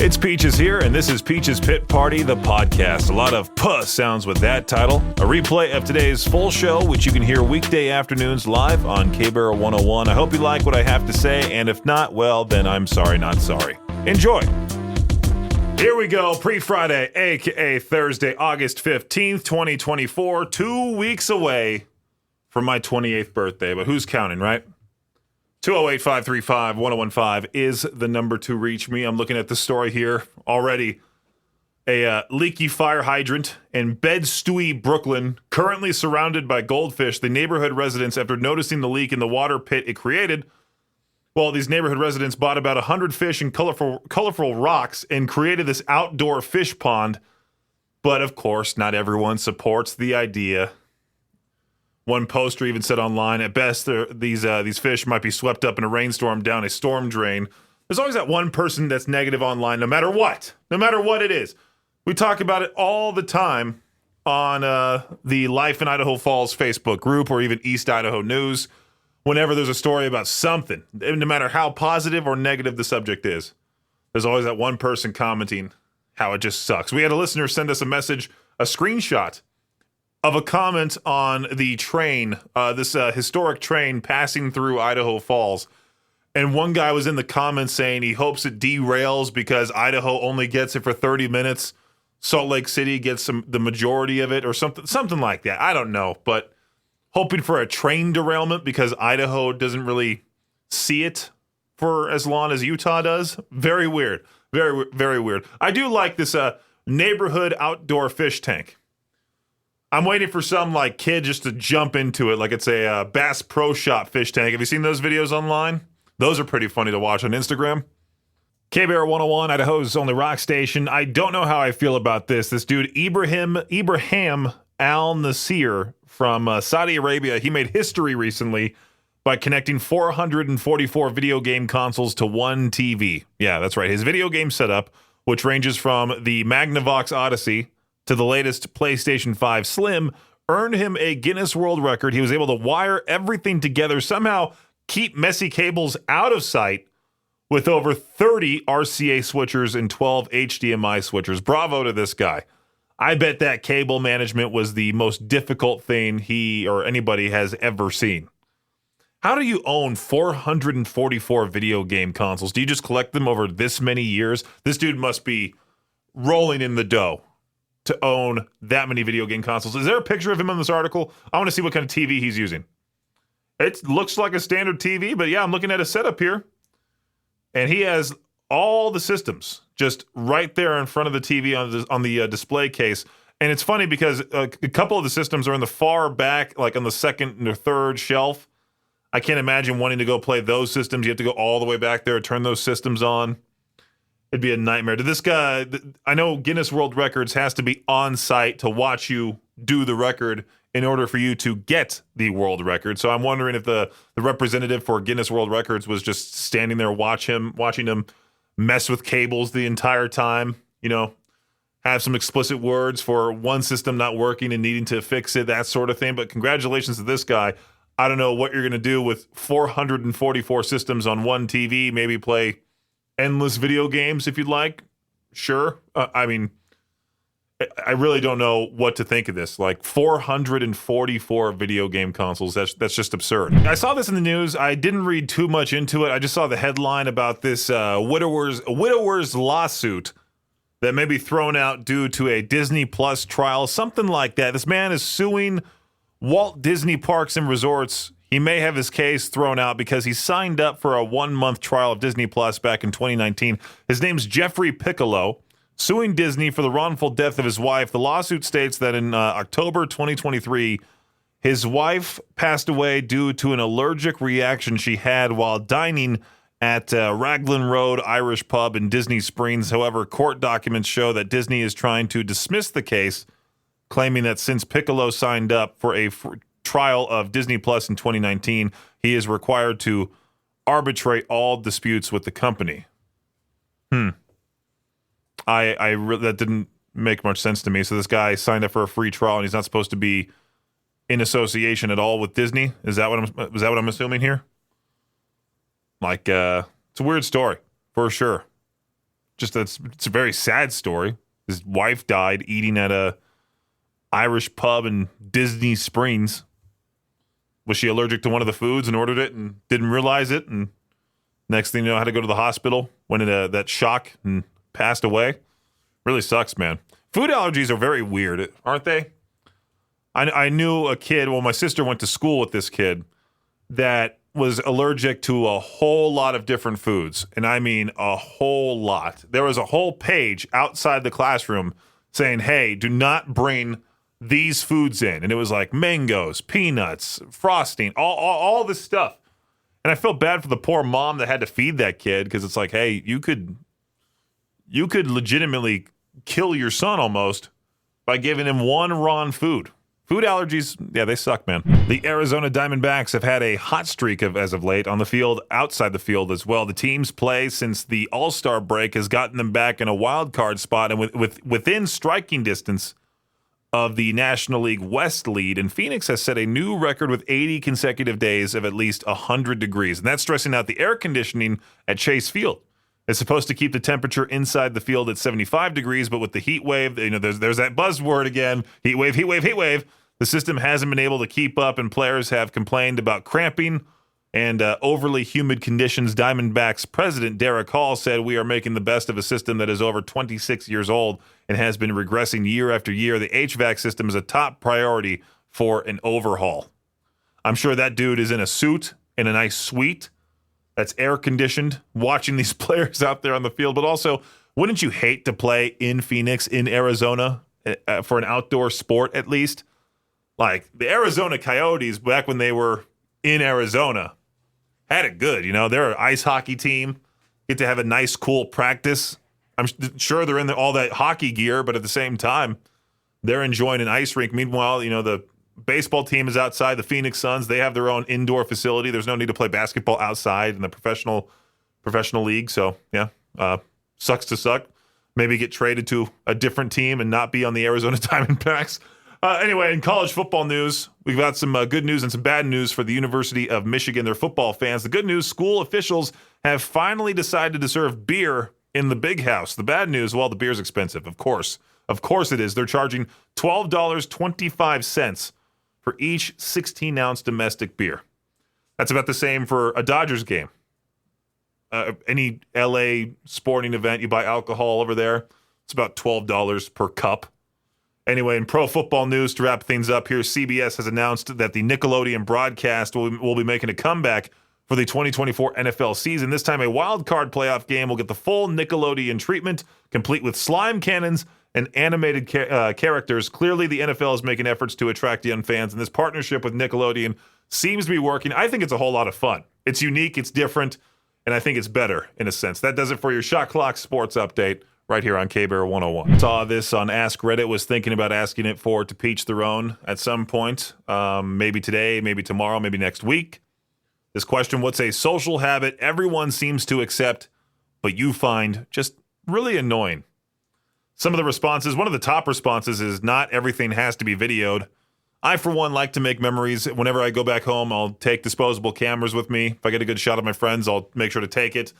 It's Peaches here, and this is Peaches Pit Party, the podcast. A lot of puh sounds with that title. A replay of today's full show, which you can hear weekday afternoons live on K-Barrel 101. I hope you like what I have to say, and if not, well, then I'm sorry, not sorry. Enjoy. Here we go, pre-Friday, a.k.a. Thursday, August 15th, 2024, 2 weeks away from my 28th birthday, but who's counting, right? 208-535-1015 is the number to reach me. I'm looking at the story here already. A leaky fire hydrant in Bed-Stuy, Brooklyn, currently surrounded by goldfish. The neighborhood residents, after noticing the leak in the water pit it created, well, these neighborhood residents bought about 100 fish and colorful rocks and created this outdoor fish pond. But, of course, not everyone supports the idea. One poster even said online, at best, these fish might be swept up in a rainstorm down a storm drain. There's always that one person that's negative online, no matter what it is. We talk about it all the time on the Life in Idaho Falls Facebook group or even East Idaho News. Whenever there's a story about something, no matter how positive or negative the subject is, there's always that one person commenting how it just sucks. We had a listener send us a message, a screenshot of a comment on the train, this historic train passing through Idaho Falls. And one guy was in the comments saying he hopes it derails because Idaho only gets it for 30 minutes. Salt Lake City gets the majority of it or something like that. I don't know, but hoping for a train derailment because Idaho doesn't really see it for as long as Utah does. Very weird. Very, very weird. I do like this neighborhood outdoor fish tank. I'm waiting for some kid just to jump into it like it's a Bass Pro Shop fish tank. Have you seen those videos online? Those are pretty funny to watch on Instagram. K-Barrel 101, Idaho's only rock station. I don't know how I feel about this. This dude, Ibrahim Al-Nasir from Saudi Arabia, he made history recently by connecting 444 video game consoles to one TV. Yeah, that's right. His video game setup, which ranges from the Magnavox Odyssey to the latest PlayStation 5 Slim, earned him a Guinness World Record. He was able to wire everything together, somehow keep messy cables out of sight with over 30 RCA switchers and 12 HDMI switchers. Bravo to this guy. I bet that cable management was the most difficult thing he or anybody has ever seen. How do you own 444 video game consoles? Do you just collect them over this many years? This dude must be rolling in the dough to own that many video game consoles. Is there a picture of him in this article? I want to see what kind of TV he's using. It looks like a standard TV, but yeah, I'm looking at a setup here. And he has all the systems just right there in front of the TV on the display case. And it's funny because a couple of the systems are in the far back, like on the second or third shelf. I can't imagine wanting to go play those systems. You have to go all the way back there, turn those systems on. It'd be a nightmare. To this guy, I know Guinness World Records has to be on site to watch you do the record in order for you to get the world record. So I'm wondering if the representative for Guinness World Records was just standing there watching him mess with cables the entire time, have some explicit words for one system not working and needing to fix it, that sort of thing. But congratulations to this guy. I don't know what you're going to do with 444 systems on one TV, maybe play endless video games if you'd like. Sure. I really don't know what to think of this. 444 video game consoles. That's just absurd. I saw this in the news. I didn't read too much into it. I just saw the headline about this widower's lawsuit that may be thrown out due to a Disney Plus trial, something like that. This man is suing Walt Disney Parks and Resorts. He may have his case thrown out because he signed up for a 1-month trial of Disney Plus back in 2019. His name's Jeffrey Piccolo, suing Disney for the wrongful death of his wife. The lawsuit states that in October 2023, his wife passed away due to an allergic reaction she had while dining at Raglan Road Irish Pub in Disney Springs. However, court documents show that Disney is trying to dismiss the case, claiming that since Piccolo signed up for a trial of Disney Plus in 2019, he is required to arbitrate all disputes with the company. That didn't make much sense to me. So this guy signed up for a free trial and he's not supposed to be in association at all with Disney. Is that what I'm assuming here? It's a weird story for sure. it's a very sad story. His wife died eating at a Irish pub in Disney Springs. Was she allergic to one of the foods and ordered it and didn't realize it? And next thing you know, had to go to the hospital, went into that shock and passed away. Really sucks, man. Food allergies are very weird, aren't they? I knew a kid, well, my sister went to school with this kid that was allergic to a whole lot of different foods. And I mean a whole lot. There was a whole page outside the classroom saying, hey, do not bring these foods in. And it was like mangoes, peanuts, frosting, all this stuff. And I felt bad for the poor mom that had to feed that kid because it's like, hey, you could legitimately kill your son almost by giving him one raw food. Food allergies, yeah, they suck, man. The Arizona Diamondbacks have had a hot streak as of late on the field, outside the field as well. The team's play since the All-Star break has gotten them back in a wild card spot and within striking distance of the National League West lead. And Phoenix has set a new record with 80 consecutive days of at least 100 degrees. And that's stressing out the air conditioning at Chase Field. It's supposed to keep the temperature inside the field at 75 degrees, but with the heat wave, there's that buzzword again, heat wave, heat wave, heat wave. The system hasn't been able to keep up, and players have complained about cramping and overly humid conditions. Diamondbacks president Derek Hall said, we are making the best of a system that is over 26 years old and has been regressing year after year. The HVAC system is a top priority for an overhaul. I'm sure that dude is in a suit in a nice suite that's air conditioned, watching these players out there on the field. But also, wouldn't you hate to play in Phoenix, in Arizona, for an outdoor sport at least? Like the Arizona Coyotes, back when they were in Arizona, had it good. They're an ice hockey team. Get to have a nice, cool practice. I'm sure they're in all that hockey gear, but at the same time, they're enjoying an ice rink. Meanwhile, the baseball team is outside. The Phoenix Suns, they have their own indoor facility. There's no need to play basketball outside in the professional league. So, yeah, sucks to suck. Maybe get traded to a different team and not be on the Arizona Diamondbacks. Anyway, in college football news, we've got some good news and some bad news for the University of Michigan, their football fans. The good news, school officials have finally decided to serve beer in the big house. The bad news, well, the beer's expensive, of course. Of course it is. They're charging $12.25 for each 16-ounce domestic beer. That's about the same for a Dodgers game. Any LA sporting event, you buy alcohol over there, it's about $12 per cup. Anyway, in pro football news, to wrap things up here, CBS has announced that the Nickelodeon broadcast will be making a comeback for the 2024 NFL season. This time, a wild card playoff game will get the full Nickelodeon treatment, complete with slime cannons and animated characters. Clearly, the NFL is making efforts to attract young fans, and this partnership with Nickelodeon seems to be working. I think it's a whole lot of fun. It's unique, it's different, and I think it's better in a sense. That does it for your Shot Clock Sports Update right here on K-Bear 101. Saw this on Ask Reddit, was thinking about asking it for To Peach Theron at some point, maybe today, maybe tomorrow, maybe next week. This question, what's a social habit everyone seems to accept, but you find just really annoying? Some of the responses, one of the top responses is not everything has to be videoed. I, for one, like to make memories. Whenever I go back home, I'll take disposable cameras with me. If I get a good shot of my friends, I'll make sure to take it.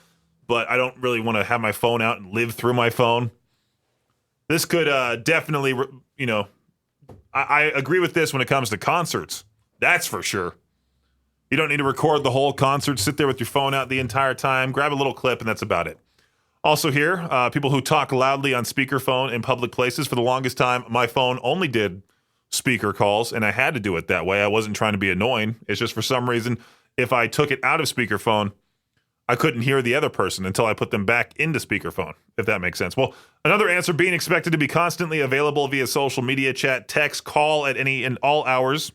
But I don't really want to have my phone out and live through my phone. This could definitely, I agree with this when it comes to concerts. That's for sure. You don't need to record the whole concert. Sit there with your phone out the entire time. Grab a little clip, and that's about it. Also here, people who talk loudly on speakerphone in public places. For the longest time, my phone only did speaker calls, and I had to do it that way. I wasn't trying to be annoying. It's just for some reason, if I took it out of speakerphone, I couldn't hear the other person until I put them back into speakerphone, if that makes sense. Well, another answer, being expected to be constantly available via social media, chat, text, call at any and all hours.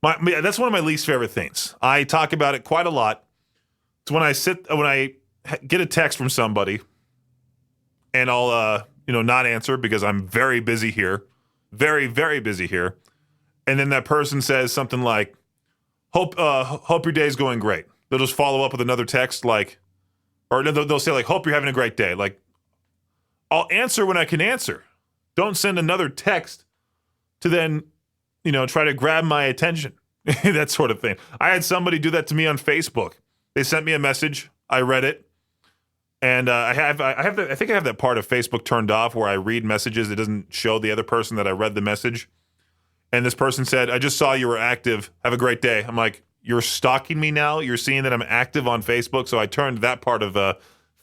That's one of my least favorite things. I talk about it quite a lot. It's when I get a text from somebody and I'll not answer because I'm very busy here. Very, very busy here. And then that person says something like, hope your day's going great. They'll just follow up with another text they'll say hope you're having a great day. I'll answer when I can answer. Don't send another text to then, try to grab my attention. That sort of thing. I had somebody do that to me on Facebook. They sent me a message. I read it. And I think I have that part of Facebook turned off where I read messages. It doesn't show the other person that I read the message. And this person said, I just saw you were active. Have a great day. I'm like, you're stalking me now? You're seeing that I'm active on Facebook? So I turned that part of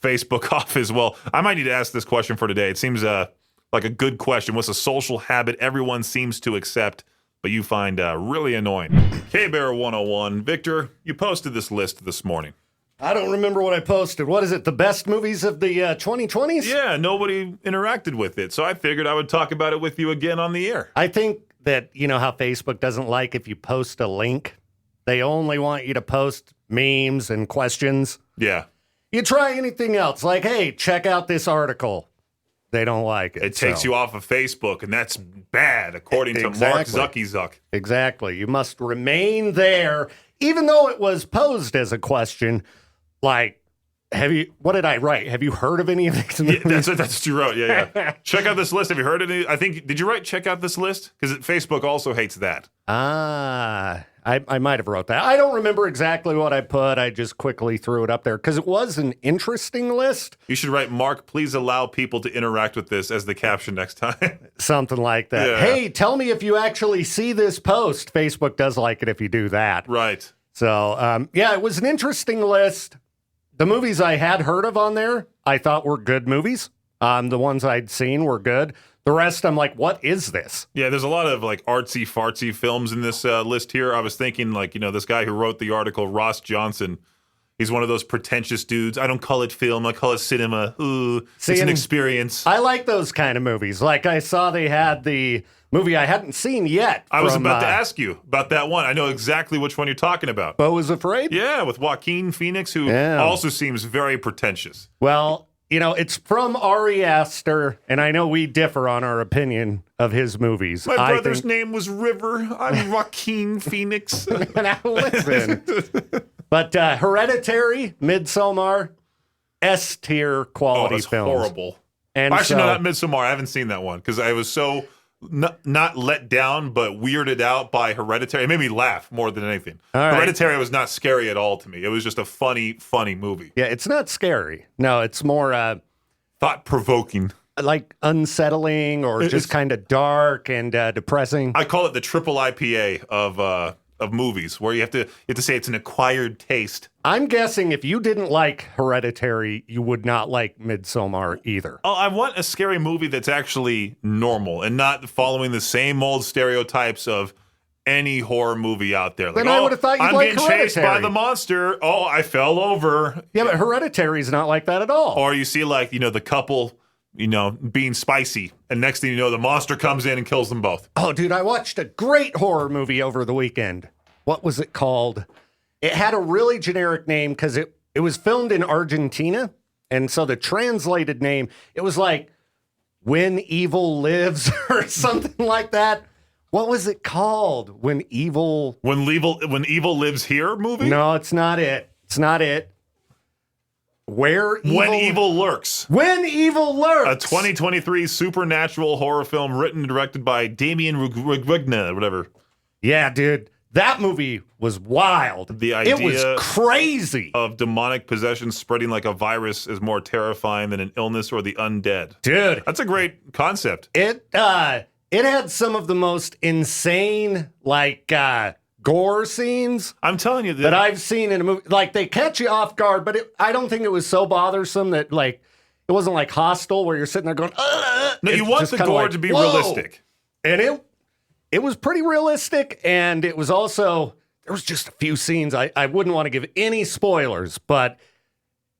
Facebook off as well. I might need to ask this question for today. It seems like a good question. What's a social habit everyone seems to accept, but you find really annoying? K-Bear 101. Victor, you posted this list this morning. I don't remember what I posted. What is it? The best movies of the 2020s? Yeah, nobody interacted with it. So I figured I would talk about it with you again on the air. I think that, you know how Facebook doesn't like if you post a link? They only want you to post memes and questions. Yeah. You try anything else, like, hey, check out this article. They don't like it. It takes you off of Facebook, and that's bad, according to Mark Zuckyzuck. Exactly. You must remain there, even though it was posed as a question. Like, what did I write? Have you heard of any of these movies? Yeah, that's what you wrote. Yeah. Check out this list. Have you heard any? Did you write check out this list? Because Facebook also hates that. I might have wrote that. I don't remember exactly what I put. I just quickly threw it up there because it was an interesting list. You should write, Mark, please allow people to interact with this as the caption next time. Something like that. Yeah. Hey, tell me if you actually see this post. Facebook does like it if you do that. Right. So, it was an interesting list. The movies I had heard of on there, I thought were good movies. The ones I'd seen were good. The rest, I'm like, what is this? Yeah, there's a lot of like artsy fartsy films in this list here. I was thinking like, this guy who wrote the article, Ross Johnson, he's one of those pretentious dudes. I don't call it film, I call it cinema. Ooh, it's an experience. I like those kind of movies. Like I saw they had the movie I hadn't seen yet. I was about to ask you about that one. I know exactly which one you're talking about. Beau is Afraid? Yeah, with Joaquin Phoenix, who also seems very pretentious. Well, it's from Ari Aster, and I know we differ on our opinion of his movies. My brother's name was River. I'm Joaquin Phoenix. Now listen. But Hereditary, Midsommar, S-tier quality films. Horrible. And actually, no, not Midsommar. I haven't seen that one because I was so not let down, but weirded out by Hereditary. It made me laugh more than anything. Hereditary was not scary at all to me. It was just a funny movie. Yeah, it's not scary. No, it's more thought-provoking. Like unsettling or just kind of dark and depressing. I call it the triple IPA of movies, where you have to say it's an acquired taste. I'm guessing if you didn't like Hereditary, you would not like Midsommar either. Oh, I want a scary movie that's actually normal and not following the same old stereotypes of any horror movie out there. Like, then I would have thought you'd like Hereditary. I'm being chased by the monster. Oh, I fell over. Yeah, but Hereditary is not like that at all. Or you see like, the couple, being spicy, and next thing you know, the monster comes in and kills them both. Oh, dude, I watched a great horror movie over the weekend. What was it called? It had a really generic name because it was filmed in Argentina, and so the translated name, it was like When Evil Lives or something like that. What was it called? When Evil Lives Here movie? No, it's not it. It's not it. When Evil Lurks. When Evil Lurks. A 2023 supernatural horror film written and directed by Damien Rugigna, whatever. Yeah, dude. That movie was wild. The idea it was crazy of demonic possession spreading like a virus is more terrifying than an illness or the undead. Dude. That's a great concept. It had some of the most insane, gore scenes. I'm telling you that I've seen in a movie. Like, they catch you off guard, but I don't think it was so bothersome that, it wasn't like Hostel where you're sitting there going, No, you want the gore to be realistic. And it was pretty realistic, and it was also, there was just a few scenes. I wouldn't want to give any spoilers, but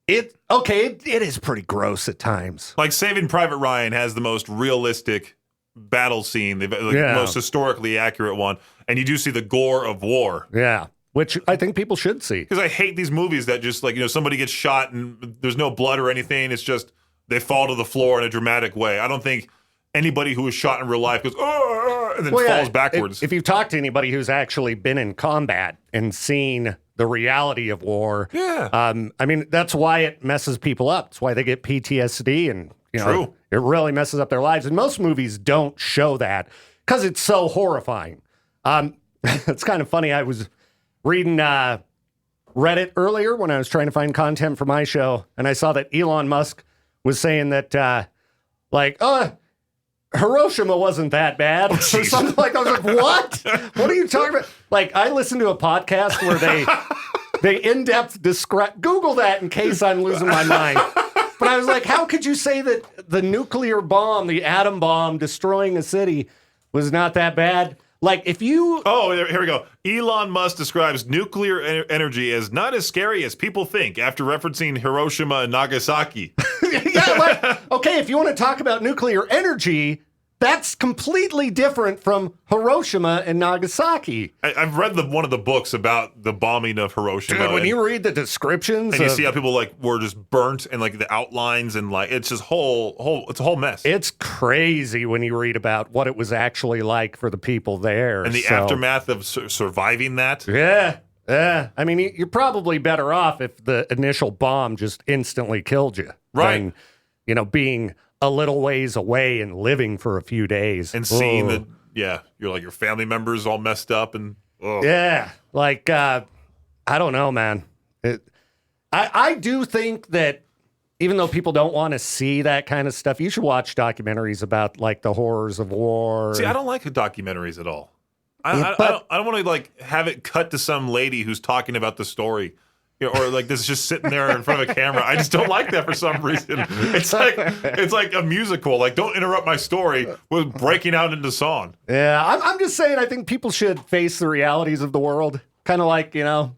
it is pretty gross at times. Like Saving Private Ryan has the most realistic battle scene, the most historically accurate one, and you do see the gore of war. Yeah, which I think people should see. Because I hate these movies that just somebody gets shot and there's no blood or anything. It's just they fall to the floor in a dramatic way. I don't think anybody who was shot in real life goes, and then falls backwards. If you've talked to anybody who's actually been in combat and seen the reality of war, that's why it messes people up. It's why they get PTSD, and True. It really messes up their lives. And most movies don't show that because it's so horrifying. It's kind of funny. I was reading read it earlier when I was trying to find content for my show, and I saw that Elon Musk was saying that, Hiroshima wasn't that bad, or something like that. I was like, what? What are you talking about? Like, I listened to a podcast where they in-depth describe. Google that in case I'm losing my mind. But I was like, how could you say that the nuclear bomb, the atom bomb destroying a city was not that bad? Like, if you... Oh, here we go. Elon Musk describes nuclear energy as not as scary as people think after referencing Hiroshima and Nagasaki. Okay, if you want to talk about nuclear energy, that's completely different from Hiroshima and Nagasaki. I've read one of the books about the bombing of Hiroshima. Dude, when you read the descriptions, and you see how people were just burnt and the outlines and it's just it's a whole mess. It's crazy when you read about what it was actually like for the people there and the aftermath of surviving that. Yeah. I mean, you're probably better off if the initial bomb just instantly killed you, right? Than, being a little ways away and living for a few days and seeing your family members all messed up and I don't know, man. I do think that even though people don't want to see that kind of stuff, you should watch documentaries about the horrors of war. See, I don't like documentaries at all. I don't want to have it cut to some lady who's talking about the story. Or this is just sitting there in front of a camera. I just don't like that for some reason. It's like a musical. Don't interrupt my story with breaking out into song. Yeah, I'm just saying. I think people should face the realities of the world. Kind of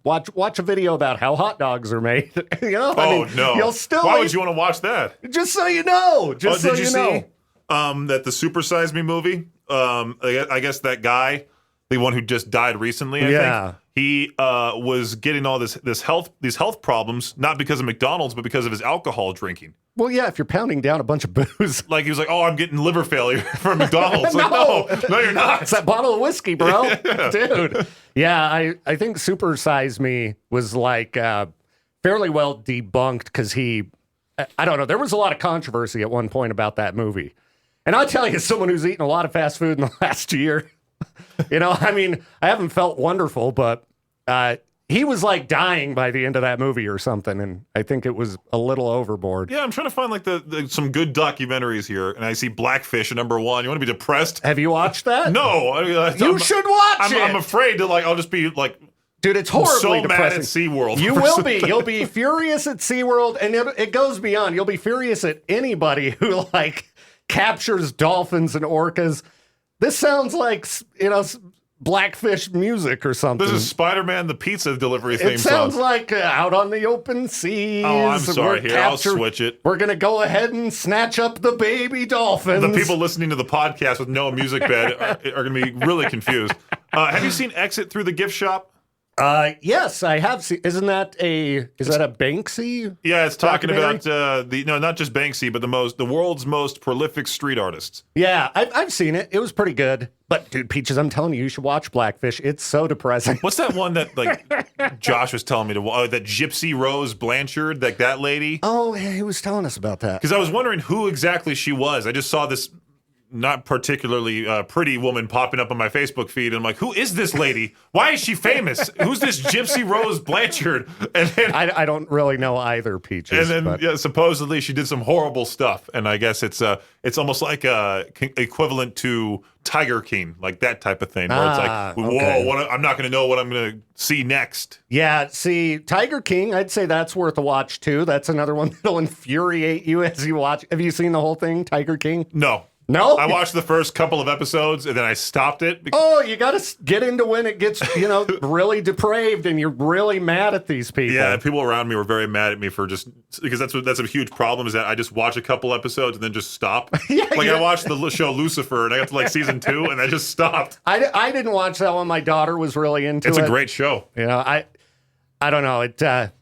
watch a video about how hot dogs are made. No. You'll still. Why would you want to watch that? Just so you know. Did you know? That the Super Size Me movie? I guess that guy, the one who just died recently. I think. He was getting all these health problems, not because of McDonald's, but because of his alcohol drinking. Well, yeah, if you're pounding down a bunch of booze. He was like, oh, I'm getting liver failure from McDonald's. No, you're not. It's that bottle of whiskey, bro. Yeah. Dude. Yeah, I think Super Size Me was fairly well debunked because I don't know, there was a lot of controversy at one point about that movie. And I'll tell you, as someone who's eaten a lot of fast food in the last year, I haven't felt wonderful, but he was dying by the end of that movie or something, and I think it was a little overboard. Yeah, I'm trying to find some good documentaries here, and I see Blackfish at number 1. You want to be depressed? Have you watched that? No. You should watch it. I'm afraid to I'll just be dude, it's horribly so depressing. Mad at SeaWorld. You will be. You'll be furious at SeaWorld, and it goes beyond. You'll be furious at anybody who captures dolphins and orcas. This sounds like, Blackfish music or something. This is Spider-Man the pizza delivery theme song. It sounds like Out on the Open Seas. Oh, I'm sorry. Here, I'll switch it. We're going to go ahead and snatch up the baby dolphins. The people listening to the podcast with no music bed are going to be really confused. Have you seen Exit Through the Gift Shop? Yes, I have seen. Isn't that a Banksy? Yeah, it's talking about not just Banksy, but the world's most prolific street artists. Yeah, I've seen it. It was pretty good. But dude, Peaches, I'm telling you, you should watch Blackfish. It's so depressing. What's that one that Josh was telling me to watch? That Gypsy Rose Blanchard, that lady. Oh, yeah, he was telling us about that. Because I was wondering who exactly she was. I just saw this not particularly pretty woman popping up on my Facebook feed, and I'm like, who is this lady? Why is she famous? Who's this Gypsy Rose Blanchard? And then I don't really know either, Peaches. And then supposedly she did some horrible stuff, and I guess it's almost like equivalent to Tiger King, that type of thing, where it's whoa, I'm not going to know what I'm going to see next. Yeah, see, Tiger King, I'd say that's worth a watch too. That's another one that'll infuriate you as you watch. Have you seen the whole thing, Tiger King? No. No? I watched the first couple of episodes and then I stopped it. You got to get into when it gets, really depraved and you're really mad at these people. Yeah, people around me were very mad at me for because that's a huge problem is that I just watch a couple episodes and then just stop. I watched the show Lucifer and I got to season 2 and I just stopped. I didn't watch that one. My daughter was really into it. It's a great show. I don't know. It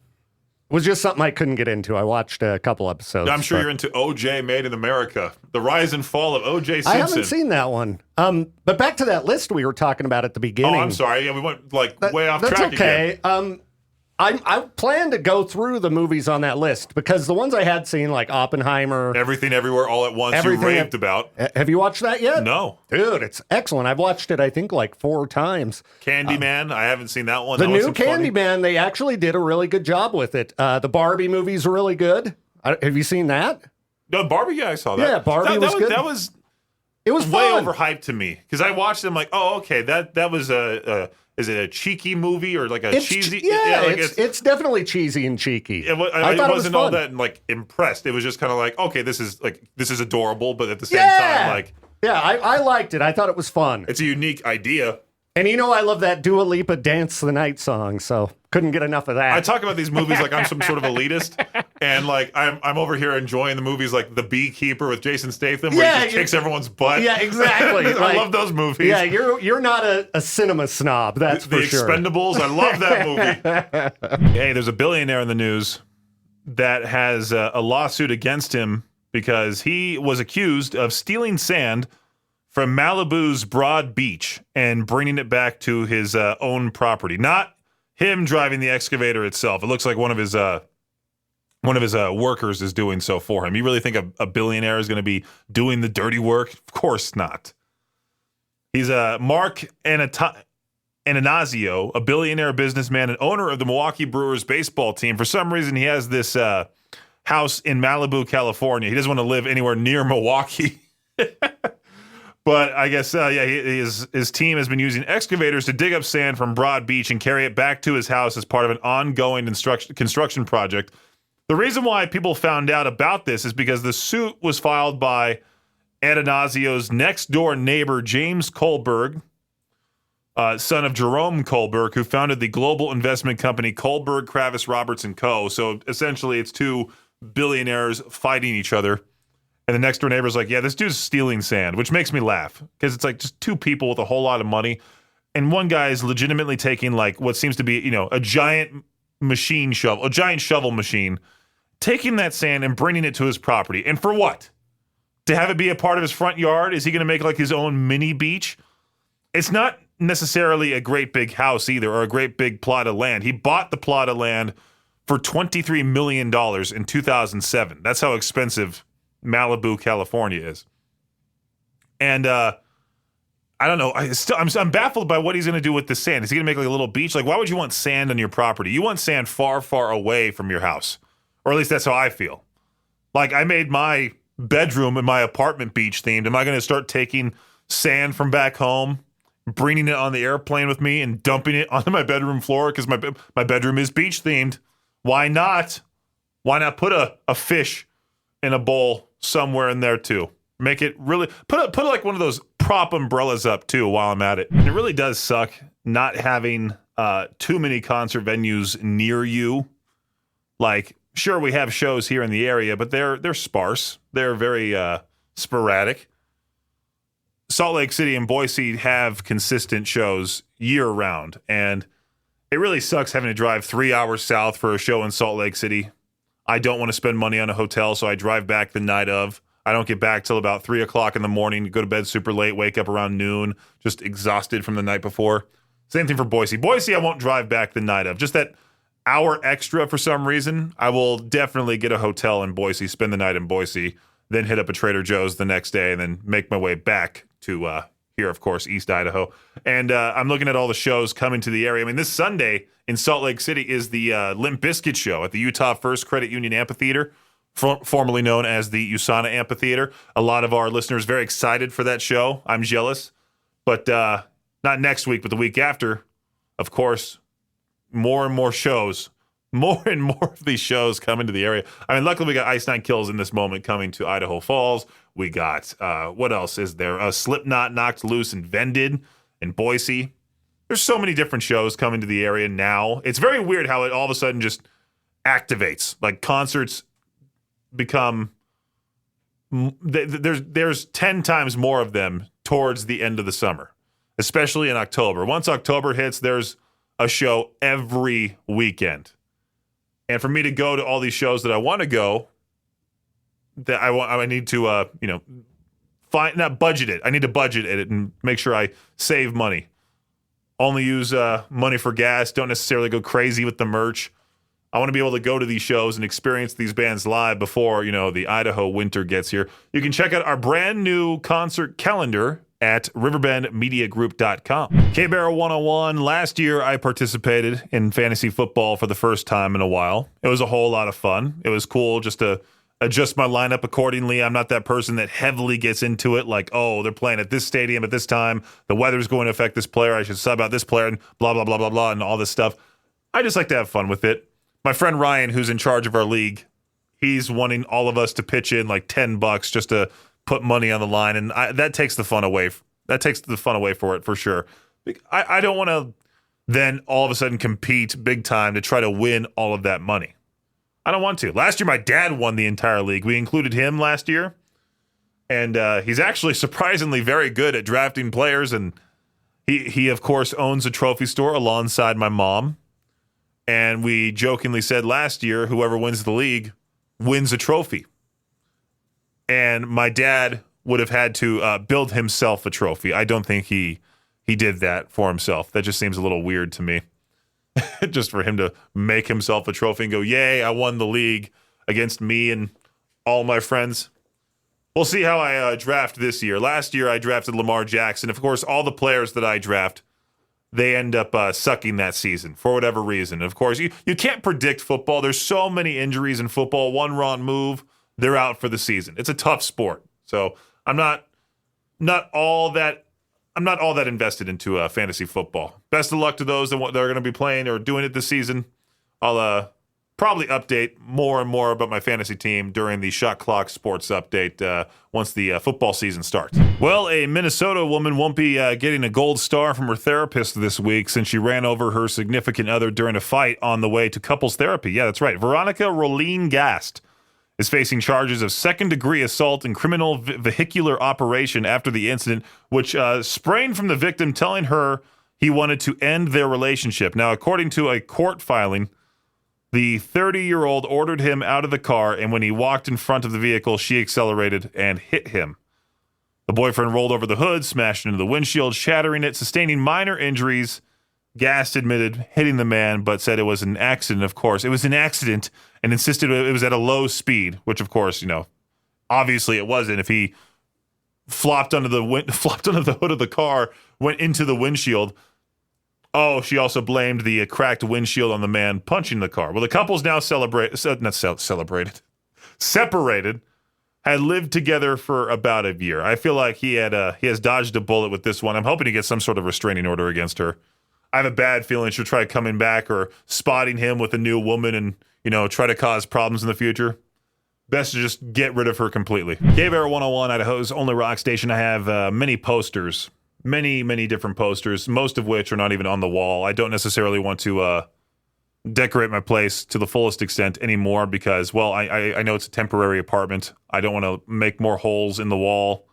was just something I couldn't get into. I watched a couple episodes. I'm sure you're into OJ Made in America, the rise and fall of OJ Simpson. I haven't seen that one. But back to that list we were talking about at the beginning. Oh, I'm sorry. Yeah, we went way off track again. That's okay. I plan to go through the movies on that list because the ones I had seen, like Oppenheimer, Everything Everywhere All at Once, you raved about. Have you watched that yet? No. Dude, it's excellent. I've watched it, I think, like 4 times. Candyman, I haven't seen that one. The that new Candyman, they actually did a really good job with it. The Barbie movie's really good. Have you seen that? No, Barbie, yeah, I saw that. Yeah, Barbie was good. That was It was way fun. overhyped to me because I watched it. I'm like, oh, okay, that was is it a cheeky movie or like a cheesy? Yeah, like it's definitely cheesy and cheeky. I thought wasn't it was all fun. that like impressed. It was just kind of like, okay, this is adorable, but at the same Yeah. time, like, Yeah, I liked it. I thought it was fun. it's a unique idea. And I love that Dua Lipa Dance the Night song, so couldn't get enough of that. I talk about these movies like I'm some sort of elitist, and like I'm over here enjoying the movies like The Beekeeper with Jason Statham, where he just kicks everyone's butt. Yeah, exactly. I love those movies. Yeah, you're not a cinema snob, that's The for sure. Expendables, I love that movie. Hey, there's a billionaire in the news that has a lawsuit against him because he was accused of stealing sand from Malibu's Broad Beach and bringing it back to his own property. Not him driving the excavator itself. It looks like one of his workers is doing so for him. You really think a billionaire is going to be doing the dirty work? Of course not. He's Mark Ananazio, a billionaire businessman and owner of the Milwaukee Brewers baseball team. For some reason, he has this house in Malibu, California. He doesn't want to live anywhere near Milwaukee. But I guess, his team has been using excavators to dig up sand from Broad Beach and carry it back to his house as part of an ongoing construction project. The reason why people found out about this is because the suit was filed by Adanazio's next-door neighbor, James Kohlberg, son of Jerome Kohlberg, who founded the global investment company Kohlberg, Kravis, Roberts & Co. So essentially, it's two billionaires fighting each other. And the next door neighbor's like, yeah, this dude's stealing sand, which makes me laugh because it's like just two people with a whole lot of money. And one guy is legitimately taking like what seems to be, a giant shovel machine, taking that sand and bringing it to his property. And for what? To have it be a part of his front yard? Is he going to make like his own mini beach? It's not necessarily a great big house either or a great big plot of land. He bought the plot of land for $23 million in 2007. That's how expensive Malibu, California is. And I don't know. I'm baffled by what he's going to do with the sand. Is he going to make like a little beach? Like, why would you want sand on your property? You want sand far, far away from your house. Or at least that's how I feel. Like, I made my bedroom and my apartment beach themed. Am I going to start taking sand from back home, bringing it on the airplane with me, and dumping it onto my bedroom floor? Because my bedroom is beach themed. Why not? Why not put a fish in a bowl somewhere in there too? Make it really put like one of those prop umbrellas up too while I'm at it. And it really does suck not having too many concert venues near you. Like, sure, we have shows here in the area, but they're sparse. They're very sporadic. Salt Lake City and Boise have consistent shows year round, and it really sucks having to drive 3 hours south for a show in Salt Lake City. I don't want to spend money on a hotel, so I drive back the night of. I don't get back till about 3 o'clock in the morning, go to bed super late, wake up around noon, just exhausted from the night before. Same thing for Boise. Boise, I won't drive back the night of. Just that hour extra for some reason. I will definitely get a hotel in Boise, spend the night in Boise, then hit up a Trader Joe's the next day, and then make my way back to here, of course, East Idaho. And I'm looking at all the shows coming to the area. I mean, this Sunday in Salt Lake City is the Limp Bizkit show at the Utah First Credit Union Amphitheater, formerly known as the USANA Amphitheater. A lot of our listeners very excited for that show. I'm jealous. But not next week, but the week after, of course, more and more shows. More and more of these shows coming to the area. I mean, luckily we got Ice Nine Kills in this moment coming to Idaho Falls. We got, what else is there? Slipknot Knocked Loose and Vended in Boise. There's so many different shows coming to the area now. It's very weird how it all of a sudden just activates. Like concerts become, there's 10 times more of them towards the end of the summer, especially in October. Once October hits, there's a show every weekend. And for me to go to all these shows that I want to go, that I need to, budget it. I need to budget it and make sure I save money only use money for gas, don't necessarily go crazy with the merch. I want to be able to go to these shows and experience these bands live before, the Idaho winter gets here. You can check out our brand new concert calendar at riverbendmediagroup.com. K-Barrel 101, last year I participated in fantasy football for the first time in a while. It was a whole lot of fun. It was cool just to adjust my lineup accordingly. I'm not that person that heavily gets into it like, oh, they're playing at this stadium at this time. The weather's going to affect this player. I should sub out this player and blah, blah, blah, blah, blah, and all this stuff. I just like to have fun with it. My friend Ryan, who's in charge of our league, he's wanting all of us to pitch in like $10 just to put money on the line, and that takes the fun away. That takes the fun away for it for sure. I don't want to then all of a sudden compete big time to try to win all of that money. I don't want to. Last year, my dad won the entire league. We included him last year, and he's actually surprisingly very good at drafting players. And he of course owns a trophy store alongside my mom. And we jokingly said last year, whoever wins the league wins a trophy. And my dad would have had to build himself a trophy. I don't think he did that for himself. That just seems a little weird to me. Just for him to make himself a trophy and go, yay, I won the league against me and all my friends. We'll see how I draft this year. Last year, I drafted Lamar Jackson. Of course, all the players that I draft, they end up sucking that season for whatever reason. Of course, you can't predict football. There's so many injuries in football. One wrong move, they're out for the season. It's a tough sport. So I'm not all that invested into fantasy football. Best of luck to those that are going to be playing or doing it this season. I'll probably update more and more about my fantasy team during the Shot Clock Sports Update once the football season starts. Well, a Minnesota woman won't be getting a gold star from her therapist this week since she ran over her significant other during a fight on the way to couples therapy. Yeah, that's right. Veronica Roline Gast is facing charges of second-degree assault and criminal vehicular operation after the incident, which sprang from the victim telling her he wanted to end their relationship. Now, according to a court filing, the 30-year-old ordered him out of the car, and when he walked in front of the vehicle, she accelerated and hit him. The boyfriend rolled over the hood, smashed into the windshield, shattering it, sustaining minor injuries. Gast admitted hitting the man, but said it was an accident, of course. It was an accident, and insisted it was at a low speed, which, of course, obviously it wasn't. If he flopped under the hood of the car, went into the windshield. Oh, she also blamed the cracked windshield on the man punching the car. Well, the couple's now separated, had lived together for about a year. I feel like he has dodged a bullet with this one. I'm hoping to get some sort of restraining order against her. I have a bad feeling she'll try coming back or spotting him with a new woman and, try to cause problems in the future. Best to just get rid of her completely. K-Barrel 101, Idaho's only rock station. I have many posters. Many, many different posters, most of which are not even on the wall. I don't necessarily want to decorate my place to the fullest extent anymore because, well, I know it's a temporary apartment. I don't want to make more holes in the wall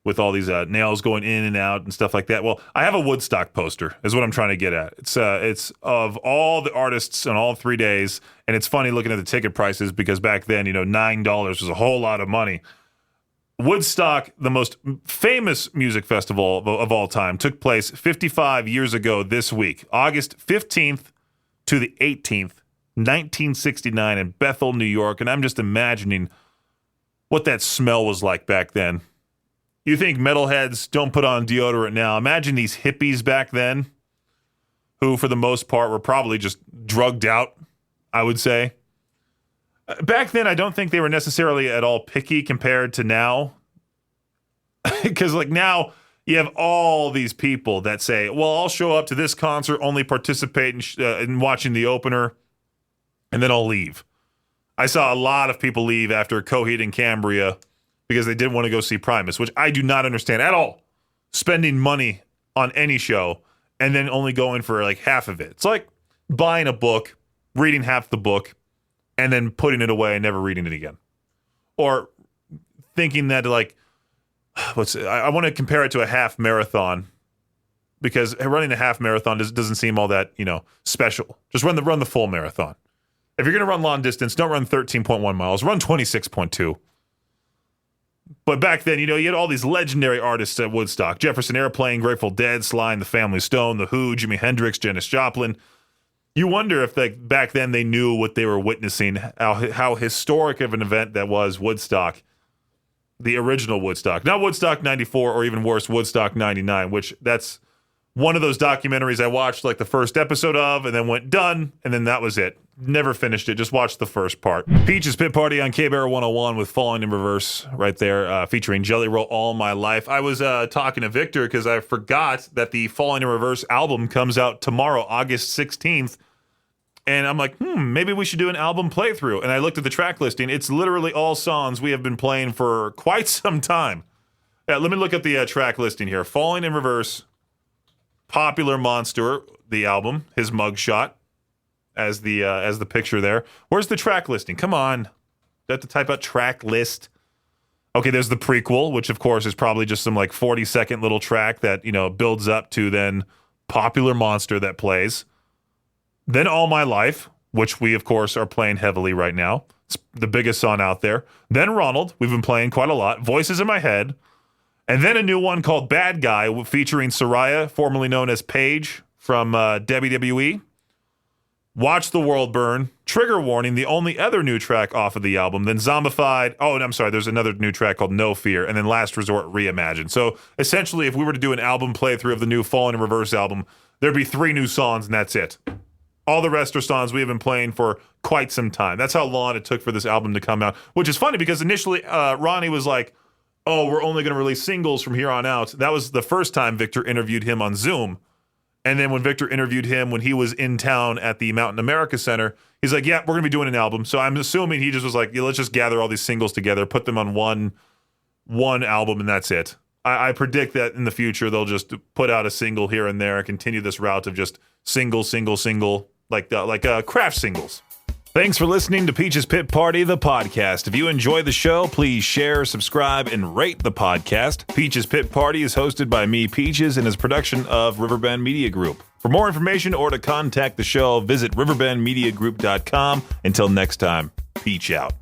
with all these nails going in and out and stuff like that. Well, I have a Woodstock poster is what I'm trying to get at. It's of all the artists on all 3 days, and it's funny looking at the ticket prices because back then, $9 was a whole lot of money. Woodstock, the most famous music festival of all time, took place 55 years ago this week, August 15th to the 18th, 1969 in Bethel, New York. And I'm just imagining what that smell was like back then. You think metalheads don't put on deodorant now. Imagine these hippies back then who, for the most part, were probably just drugged out, I would say. Back then, I don't think they were necessarily at all picky compared to now. Because, now you have all these people that say, well, I'll show up to this concert, only participate in watching the opener, and then I'll leave. I saw a lot of people leave after Coheed and Cambria because they didn't want to go see Primus, which I do not understand at all. Spending money on any show and then only going for half of it. It's like buying a book, reading half the book, and then putting it away and never reading it again. Or thinking that I want to compare it to a half marathon because running a half marathon doesn't seem all that, special. Just run the full marathon. If you're going to run long distance, don't run 13.1 miles, run 26.2. But back then, you had all these legendary artists at Woodstock. Jefferson Airplane, Grateful Dead, Sly and the Family Stone, The Who, Jimi Hendrix, Janis Joplin. You wonder if back then they knew what they were witnessing, how historic of an event that was Woodstock, the original Woodstock. Not Woodstock 94 or even worse, Woodstock 99, which that's one of those documentaries I watched like the first episode of and then went done, and then that was it. Never finished it, just watched the first part. Peach's Pit Party on K-Bear 101 with Falling in Reverse right there, featuring Jelly Roll All My Life. I was talking to Viktor because I forgot that the Falling in Reverse album comes out tomorrow, August 16th. And I'm like, maybe we should do an album playthrough. And I looked at the track listing. It's literally all songs we have been playing for quite some time. Yeah, let me look at the track listing here. Falling in Reverse, Popular Monster, the album, his mugshot as the picture there. Where's the track listing? Come on. Do I have to type out track list? Okay, there's the prequel, which of course is probably just some like 40-second little track that, builds up to then Popular Monster that plays. Then All My Life, which we, of course, are playing heavily right now. It's the biggest song out there. Then Ronald, we've been playing quite a lot. Voices in My Head. And then a new one called Bad Guy featuring Soraya, formerly known as Paige from WWE. Watch the World Burn. Trigger Warning, the only other new track off of the album. Then Zombified. Oh, and I'm sorry, there's another new track called No Fear. And then Last Resort Reimagined. So essentially, if we were to do an album playthrough of the new Fallen in Reverse album, there'd be 3 new songs and that's it. All the rest are songs we have been playing for quite some time. That's how long it took for this album to come out, which is funny because initially Ronnie was like, oh, we're only going to release singles from here on out. That was the first time Viktor interviewed him on Zoom. And then when Viktor interviewed him when he was in town at the Mountain America Center, he's like, yeah, we're going to be doing an album. So I'm assuming he just was like, yeah, let's just gather all these singles together, put them on one album, and that's it. I predict that in the future they'll just put out a single here and there and continue this route of just single, like craft singles. Thanks for listening to Peach's Pit Party, the podcast. If you enjoy the show, please share, subscribe, and rate the podcast. Peach's Pit Party is hosted by me, Peaches, and is a production of Riverbend Media Group. For more information or to contact the show, visit riverbendmediagroup.com. Until next time, Peach out.